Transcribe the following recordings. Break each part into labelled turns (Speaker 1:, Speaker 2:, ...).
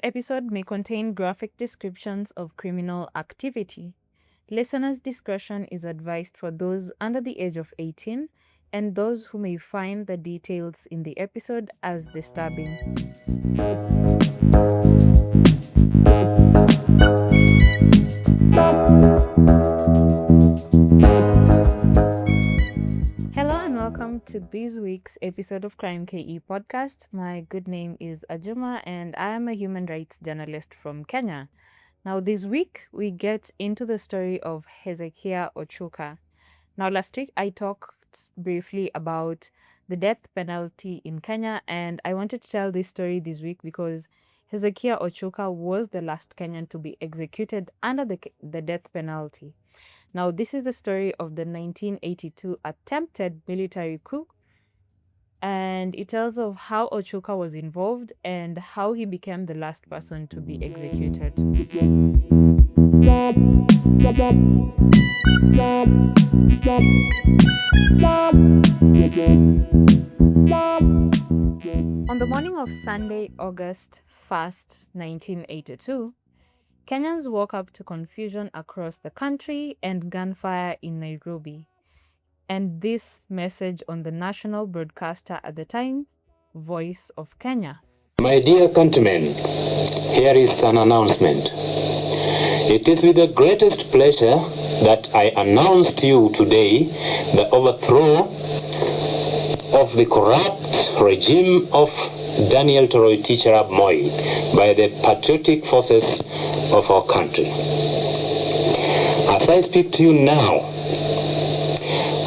Speaker 1: episode may contain graphic descriptions of criminal activity. Listeners' discretion is advised for those under the age of 18 and those who may find the details in the episode as disturbing. Hello and welcome to this week's episode of Krime KE podcast. My good name is Ajuma and I am a human rights journalist from Kenya. Now this week we get into the story of Hezekiah Ochuka. Now last week I talked briefly about the death penalty in Kenya, and I wanted to tell this story this week because Hezekiah Ochuka was the last Kenyan to be executed under the death penalty. Now, this is the story of the 1982 attempted military coup, and it tells of how Ochuka was involved and how he became the last person to be executed. On the morning of Sunday, August 1st, 1982, Kenyans woke up to confusion across the country and gunfire in Nairobi. And this message on the national broadcaster at the time, Voice of Kenya.
Speaker 2: My dear countrymen, here is an announcement. It is with the greatest pleasure that I announce to you today the overthrow of the corrupt regime of Daniel Toroitich Arap Moi by the patriotic forces of our country. As I speak to you now,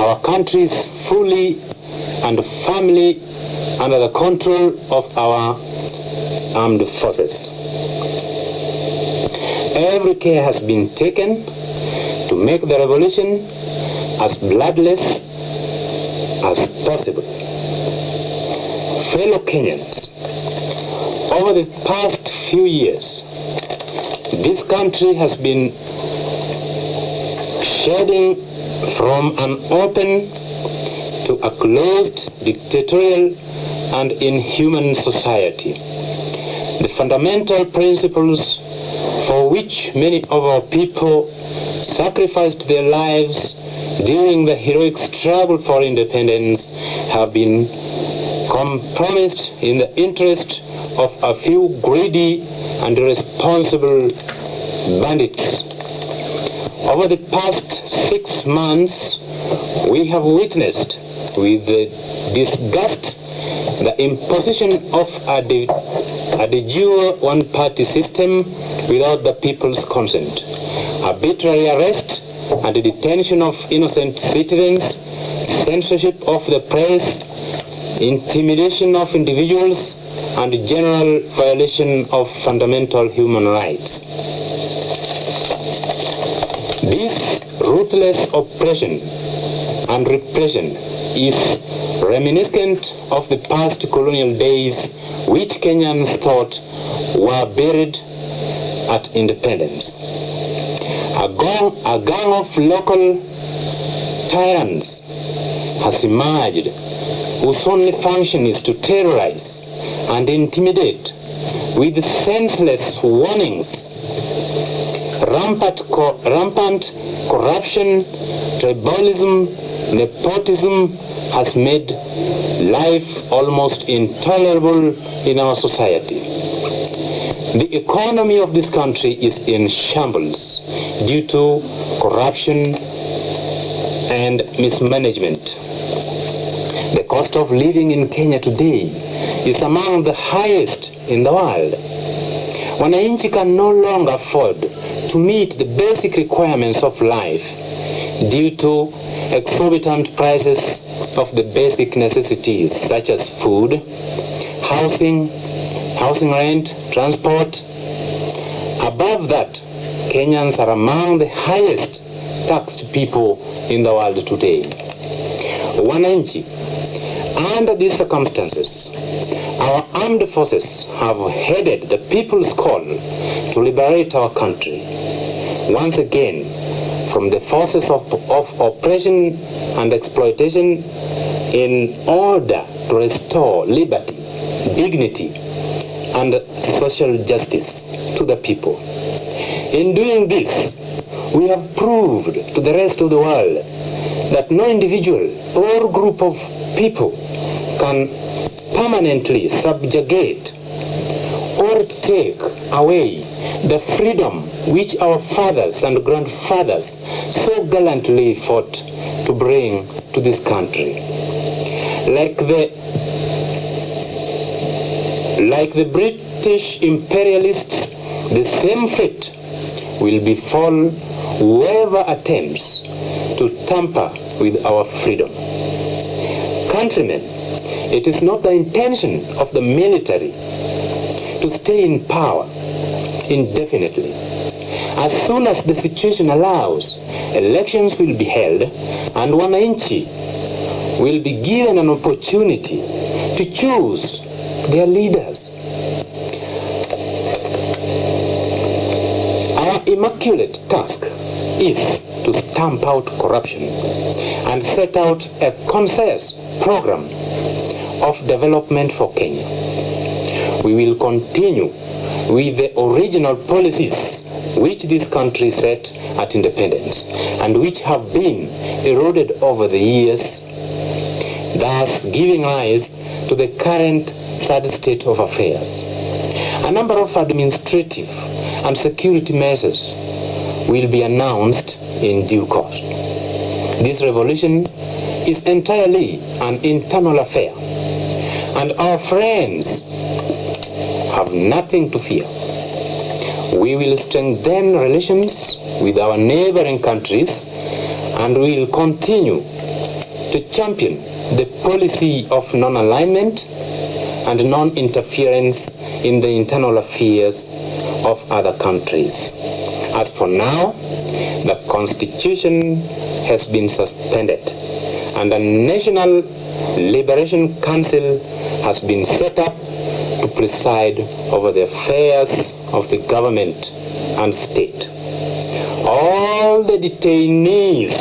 Speaker 2: our country is fully and firmly under the control of our armed forces. Every care has been taken to make the revolution as bloodless as possible. Fellow Kenyans, over the past few years, this country has been shedding from an open to a closed, dictatorial, and inhuman society. The fundamental principles for which many of our people sacrificed their lives during the heroic struggle for independence have been compromised in the interest of a few greedy and irresponsible bandits. Over the past 6 months, we have witnessed with disgust the imposition of a de jure one-party system without the people's consent, arbitrary arrest and detention of innocent citizens, censorship of the press, intimidation of individuals, and general violation of fundamental human rights. This ruthless oppression and repression is reminiscent of the past colonial days which Kenyans thought were buried at independence. A gang of local tyrants has emerged whose only function is to terrorize and intimidate with senseless warnings. Rampant corruption, tribalism, nepotism has made life almost intolerable in our society. The economy of this country is in shambles due to corruption and mismanagement. The cost of living in Kenya today is among the highest in the world. Wananchi can no longer afford to meet the basic requirements of life due to exorbitant prices of the basic necessities such as food, housing rent, transport. Above that, Kenyans are among the highest taxed people in the world today. Wananchi, under these circumstances, our armed forces have headed the people's call to liberate our country once again from the forces of oppression and exploitation in order to restore liberty, dignity, and social justice to the people. In doing this, we have proved to the rest of the world that no individual or group of people can permanently subjugate or take away the freedom which our fathers and grandfathers so gallantly fought to bring to this country. Like the British imperialists, the same fate will befall whoever attempts to tamper with our freedom. Countrymen, it is not the intention of the military to stay in power indefinitely. As soon as the situation allows, elections will be held and wananchi will be given an opportunity to choose their leaders. Our immaculate task is to stamp out corruption and set out a concise program of development for Kenya. We will continue with the original policies which this country set at independence and which have been eroded over the years, thus giving rise to the current sad state of affairs. A number of administrative and security measures will be announced in due course. This revolution is entirely an internal affair, and our friends have nothing to fear. We will strengthen relations with our neighboring countries and we will continue to champion the policy of non-alignment and non-interference in the internal affairs of other countries. As for now, the Constitution has been suspended and the National Liberation Council has been set up to preside over the affairs of the government and state. All the detainees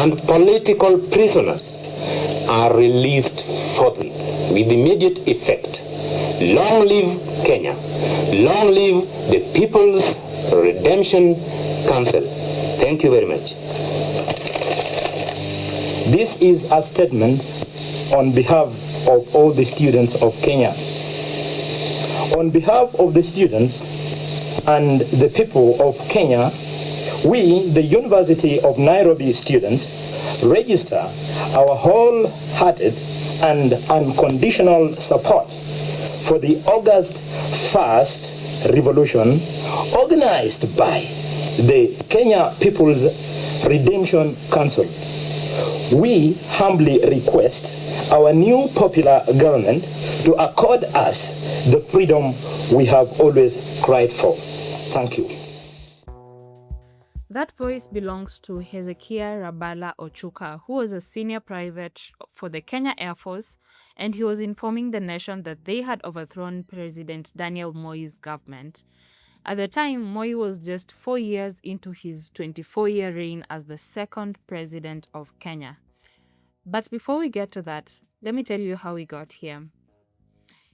Speaker 2: and political prisoners are released forthwith with immediate effect. Long live Kenya. Long live the People's Redemption Council. Thank you very much.
Speaker 3: This is a statement on behalf of all the students of Kenya. On behalf of the students and the people of Kenya, we, the University of Nairobi students, register our wholehearted and unconditional support for the August 1st revolution organized by the Kenya People's Redemption Council. We humbly request our new popular government to accord us the freedom we have always cried for. Thank you.
Speaker 1: That voice belongs to Hezekiah Rabala Ochuka, who was a senior private for the Kenya Air Force, and he was informing the nation that they had overthrown President Daniel Moi's government. At the time, Moi was just 4 years into his 24-year reign as the second president of Kenya. But before we get to that, let me tell you how we got here.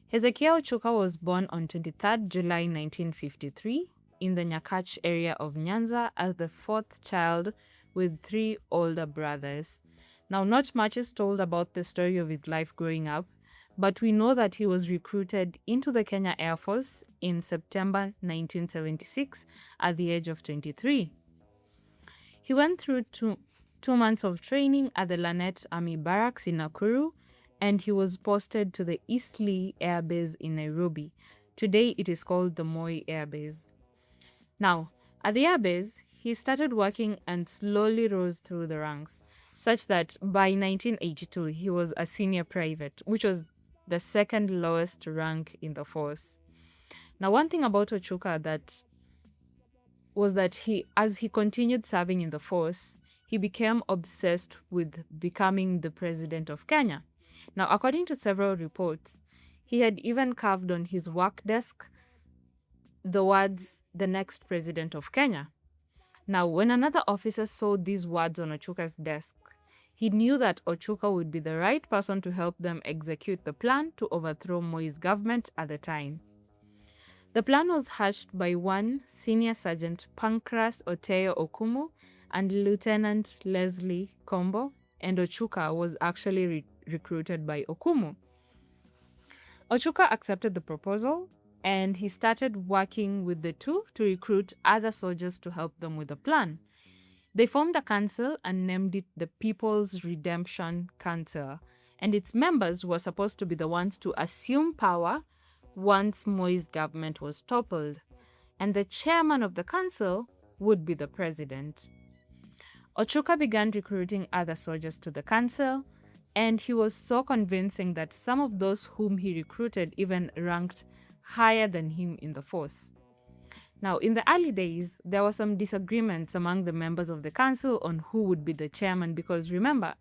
Speaker 1: Hezekiah Ochuka was born on 23rd July 1953 in the Nyakach area of Nyanza as the fourth child with 3 older brothers. Now, not much is told about the story of his life growing up, but we know that he was recruited into the Kenya Air Force in September 1976 at the age of 23. He went through two months of training at the Lanet Army Barracks in Nakuru, and he was posted to the Eastleigh Air Base in Nairobi. Today, it is called the Moi Air Base. Now, at the Air Base, he started working and slowly rose through the ranks, such that by 1982, he was a senior private, which was the second lowest rank in the force. Now, one thing about Ochuka was that as he continued serving in the force, he became obsessed with becoming the president of Kenya. Now, according to several reports, he had even carved on his work desk the words, "the next president of Kenya." Now, when another officer saw these words on Ochuka's desk, he knew that Ochuka would be the right person to help them execute the plan to overthrow Moi's government at the time. The plan was hatched by one Senior Sergeant Pancras Oteyo Okumu and Lieutenant Leslie Kombo, and Ochuka was actually recruited by Okumu. Ochuka accepted the proposal, and he started working with the two to recruit other soldiers to help them with the plan. They formed a council and named it the People's Redemption Council, and its members were supposed to be the ones to assume power once Moi's government was toppled, and the chairman of the council would be the president. Ochuka began recruiting other soldiers to the council, and he was so convincing that some of those whom he recruited even ranked higher than him in the force. Now, in the early days, there were some disagreements among the members of the council on who would be the chairman because remember,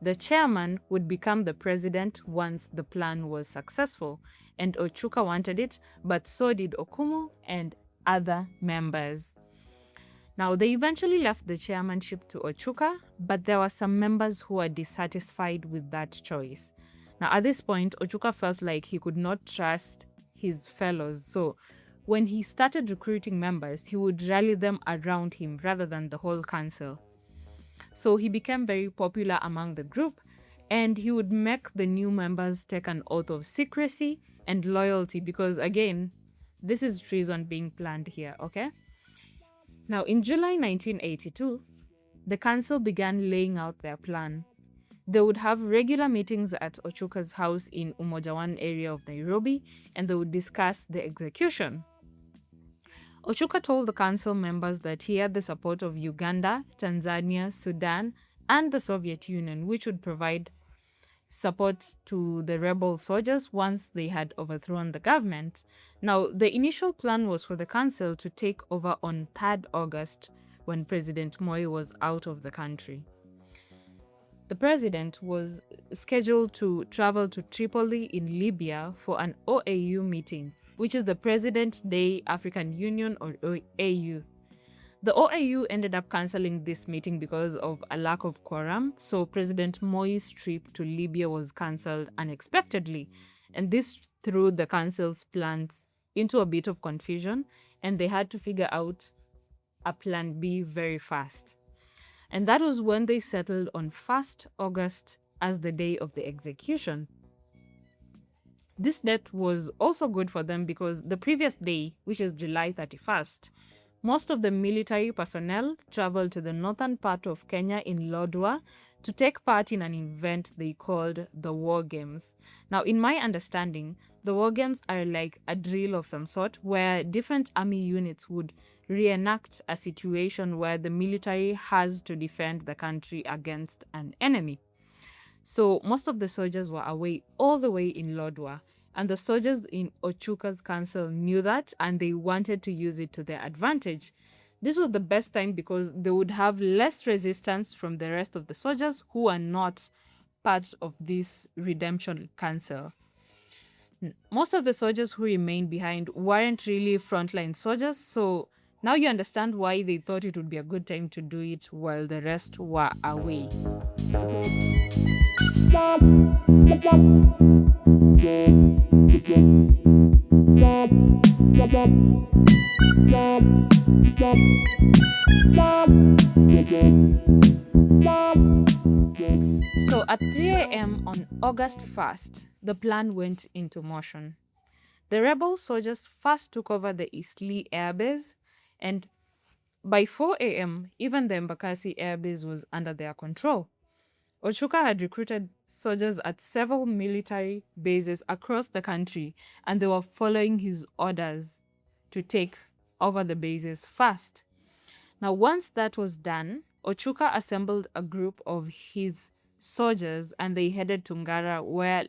Speaker 1: the chairman would become the president once the plan was successful, and Ochuka wanted it, but so did Okumu and other members. Now, they eventually left the chairmanship to Ochuka, but there were some members who were dissatisfied with that choice. Now, at this point, Ochuka felt like he could not trust his fellows, so when he started recruiting members, he would rally them around him rather than the whole council. So he became very popular among the group, and he would make the new members take an oath of secrecy and loyalty because, again, this is treason being planned here, okay? Now, in July 1982, the council began laying out their plan. They would have regular meetings at Ochuka's house in Umoja 1 area of Nairobi, and they would discuss the execution. Ochuka told the council members that he had the support of Uganda, Tanzania, Sudan, and the Soviet Union, which would provide support to the rebel soldiers once they had overthrown the government. Now, the initial plan was for the council to take over on 3rd August when President Moi was out of the country. The president was scheduled to travel to Tripoli in Libya for an OAU meeting, which is the President Day African Union or AU. The OAU ended up cancelling this meeting because of a lack of quorum, so President Moi's trip to Libya was cancelled unexpectedly, and this threw the council's plans into a bit of confusion, and they had to figure out a plan B very fast. And that was when they settled on 1st August as the day of the execution. This date was also good for them because the previous day, which is July 31st, most of the military personnel traveled to the northern part of Kenya in Lodwar to take part in an event they called the War Games. Now, in my understanding, the War Games are like a drill of some sort where different army units would reenact a situation where the military has to defend the country against an enemy. So most of the soldiers were away all the way in Lodwar, and the soldiers in Ochuka's council knew that and they wanted to use it to their advantage. This was the best time because they would have less resistance from the rest of the soldiers who are not part of this redemption council. Most of the soldiers who remained behind weren't really frontline soldiers, so now you understand why they thought it would be a good time to do it while the rest were away. So at 3 a.m. on August 1st, the plan went into motion. The rebel soldiers first took over the Eastleigh airbase, and by 4 a.m., even the Embakasi airbase was under their control. Ochuka had recruited soldiers at several military bases across the country, and they were following his orders to take over the bases fast. Now, once that was done, Ochuka assembled a group of his soldiers and they headed to Ngara, where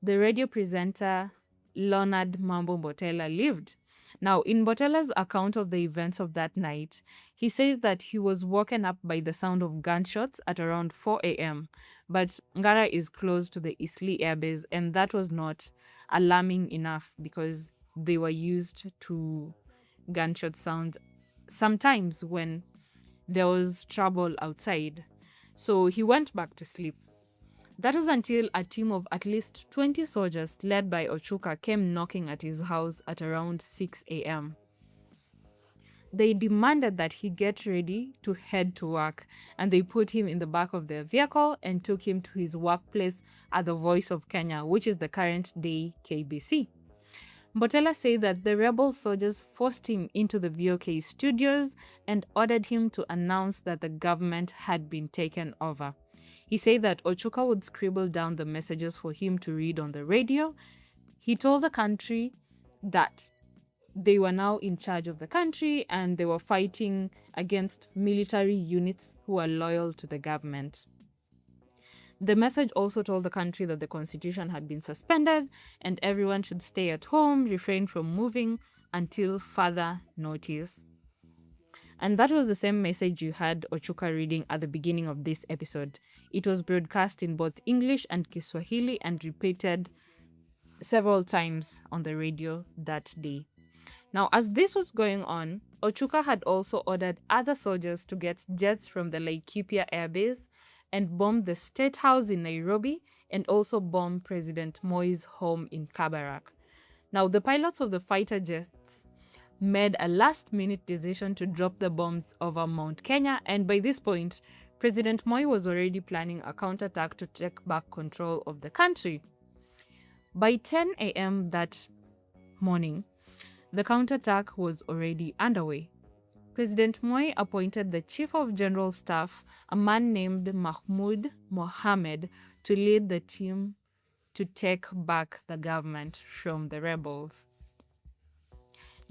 Speaker 1: the radio presenter Leonard Mambo Mbotela lived. Now, in Mbotela's account of the events of that night, he says that he was woken up by the sound of gunshots at around 4 a.m. But Ngara is close to the Eastleigh airbase, and that was not alarming enough because they were used to gunshot sounds sometimes when there was trouble outside. So he went back to sleep. That was until a team of at least 20 soldiers led by Ochuka came knocking at his house at around 6 a.m. They demanded that he get ready to head to work, and they put him in the back of their vehicle and took him to his workplace at the Voice of Kenya, which is the current day KBC. Mbotela said that the rebel soldiers forced him into the VOK studios and ordered him to announce that the government had been taken over. He said that Ochuka would scribble down the messages for him to read on the radio. He told the country that they were now in charge of the country and they were fighting against military units who are loyal to the government. The message also told the country that the constitution had been suspended and everyone should stay at home, refrain from moving until further notice. And that was the same message you had Ochuka reading at the beginning of this episode. It was broadcast in both English and Kiswahili and repeated several times on the radio that day. Now, as this was going on, Ochuka had also ordered other soldiers to get jets from the Laikipia Air Base and bomb the State House in Nairobi and also bomb President Moi's home in Kabarak. Now, the pilots of the fighter jets made a last-minute decision to drop the bombs over Mount Kenya, and by this point, President Moi was already planning a counterattack to take back control of the country. By 10 a.m. that morning, the counterattack was already underway. President Moi appointed the Chief of General Staff, a man named Mahmoud Mohammed, to lead the team to take back the government from the rebels.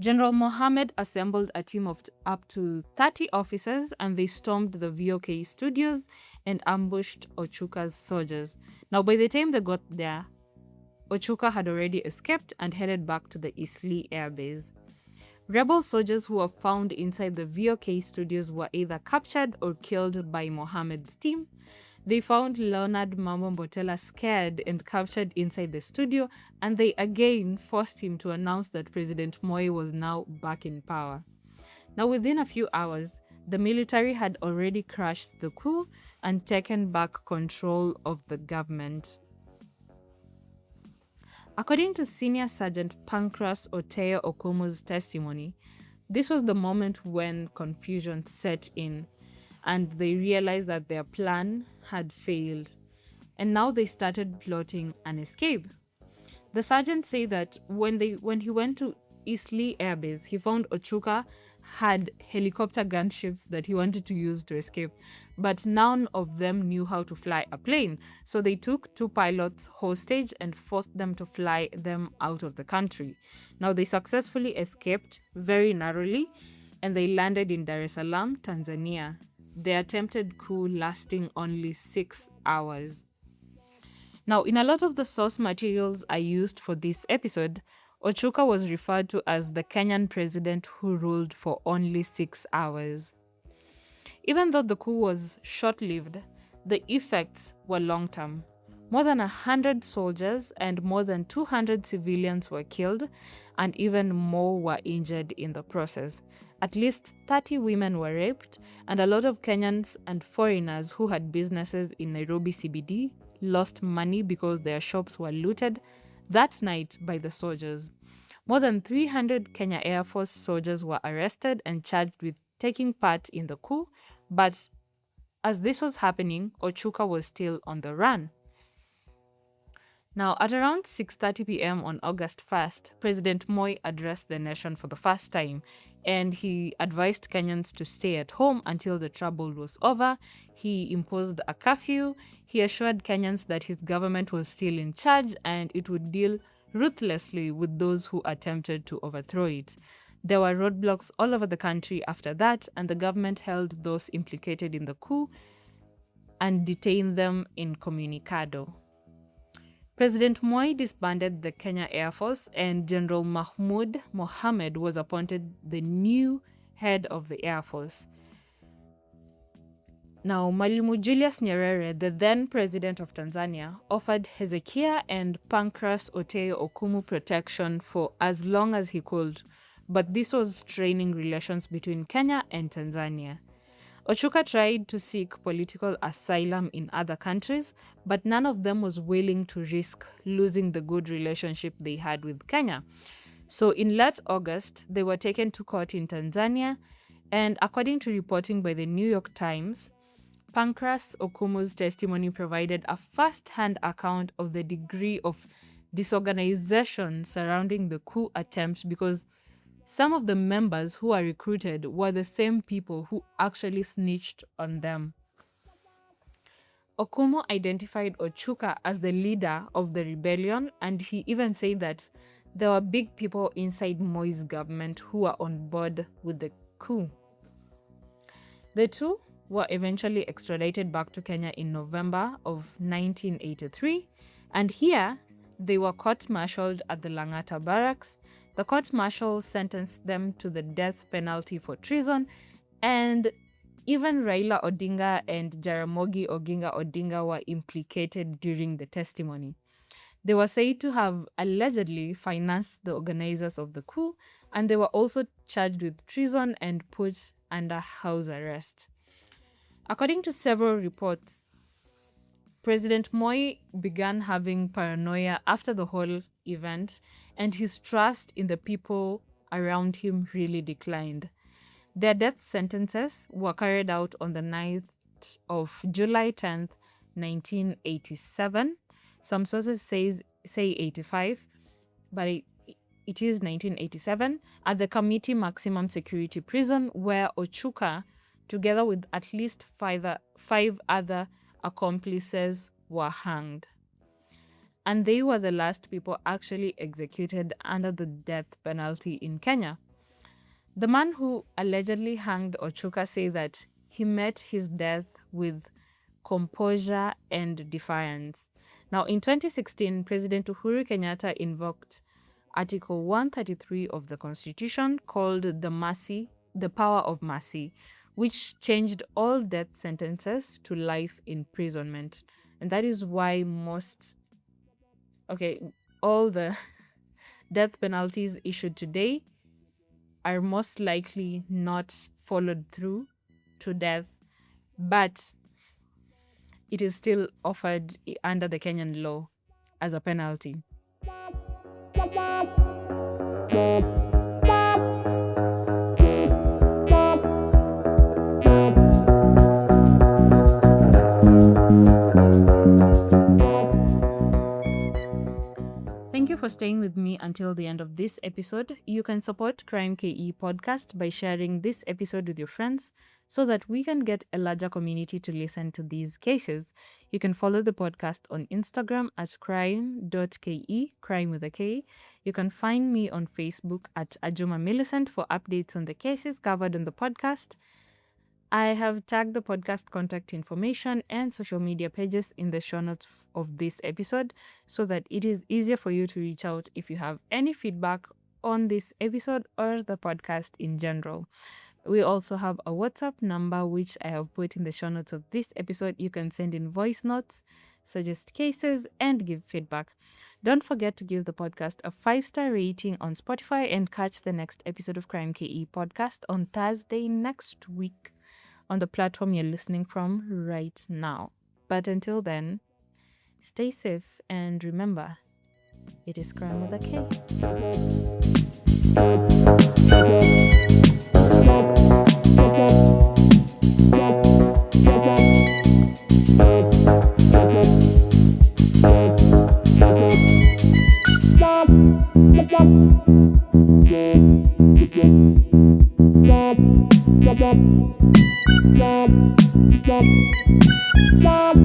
Speaker 1: General Mohammed assembled a team of up to 30 officers and they stormed the VOK studios and ambushed Ochuka's soldiers. Now, by the time they got there, Ochuka had already escaped and headed back to the Eastleigh Air Base. Rebel soldiers who were found inside the VOK studios were either captured or killed by Mohammed's team. They found Leonard Mambo Mbotela scared and captured inside the studio, and they again forced him to announce that President Moi was now back in power. Now, within a few hours, the military had already crushed the coup and taken back control of the government. According to Senior Sergeant Pancras Oteyo Okumu's testimony, this was the moment when confusion set in and they realized that their plan had failed, and now they started plotting an escape. The sergeant said that when he went to Eastleigh Air Base, he found Ochuka had helicopter gunships that he wanted to use to escape, but none of them knew how to fly a plane. So they took 2 pilots hostage and forced them to fly them out of the country. Now they successfully escaped very narrowly and they landed in Dar es Salaam, Tanzania. The attempted coup lasting only 6 hours. Now, in a lot of the source materials I used for this episode, Ochuka was referred to as the Kenyan president who ruled for only 6 hours. Even though the coup was short-lived, the effects were long-term. More than 100 soldiers and more than 200 civilians were killed, and even more were injured in the process. At least 30 women were raped, and a lot of Kenyans and foreigners who had businesses in Nairobi CBD lost money because their shops were looted that night by the soldiers. More than 300 Kenya Air Force soldiers were arrested and charged with taking part in the coup, but as this was happening, Ochuka was still on the run. Now, at around 6:30 p.m. on August 1st, President Moi addressed the nation for the first time, and he advised Kenyans to stay at home until the trouble was over. He imposed a curfew. He assured Kenyans that his government was still in charge and it would deal ruthlessly with those who attempted to overthrow it. There were roadblocks all over the country after that, and the government held those implicated in the coup and detained them incommunicado. President Moi disbanded the Kenya Air Force and General Mahmoud Mohammed was appointed the new head of the Air Force. Now, Mwalimu Julius Nyerere, the then president of Tanzania, offered Hezekiah and Pancras Oteyo Okumu protection for as long as he could, but this was straining relations between Kenya and Tanzania. Ochuka tried to seek political asylum in other countries, but none of them was willing to risk losing the good relationship they had with Kenya. So in late August, they were taken to court in Tanzania, and according to reporting by the New York Times, Pancras Okumu's testimony provided a first-hand account of the degree of disorganization surrounding the coup attempt, because some of the members who are recruited were the same people who actually snitched on them. Okumu identified Ochuka as the leader of the rebellion, and he even said that there were big people inside Moi's government who were on board with the coup. The two were eventually extradited back to Kenya in November of 1983, and here they were court-martialed at the Lang'ata barracks. The court-martial sentenced them to the death penalty for treason, and even Raila Odinga and Jaramogi Oginga Odinga were implicated during the testimony. They were said to have allegedly financed the organizers of the coup, and they were also charged with treason and put under house arrest. According to several reports, President Moi began having paranoia after the whole event, and his trust in the people around him really declined. Their death sentences were carried out on the 9th of July 10th, 1987. Some sources say 85, but it is 1987, at the Committee Maximum Security Prison, where Ochuka, together with at least five other accomplices, were hanged. And they were the last people actually executed under the death penalty in Kenya. The man who allegedly hanged Ochuka said that he met his death with composure and defiance. Now, in 2016, President Uhuru Kenyatta invoked Article 133 of the Constitution, called the power of mercy, which changed all death sentences to life imprisonment. And that is why all the death penalties issued today are most likely not followed through to death, but it is still offered under the Kenyan law as a penalty. Thank you for staying with me until the end of this episode. You can support Krime KE podcast by sharing this episode with your friends so that we can get a larger community to listen to these cases. You can follow the podcast on Instagram at krime.ke, crime with a K. You can find me on Facebook at Ajuma Millicent for updates on the cases covered on the podcast. I have tagged the podcast contact information and social media pages in the show notes of this episode so that it is easier for you to reach out if you have any feedback on this episode or the podcast in general. We also have a WhatsApp number which I have put in the show notes of this episode. You can send in voice notes, suggest cases, and give feedback. Don't forget to give the podcast a 5-star rating on Spotify and catch the next episode of Krime KE podcast on Thursday next week on the platform you're listening from right now. But until then, stay safe and remember, it is crime with a K. Stop.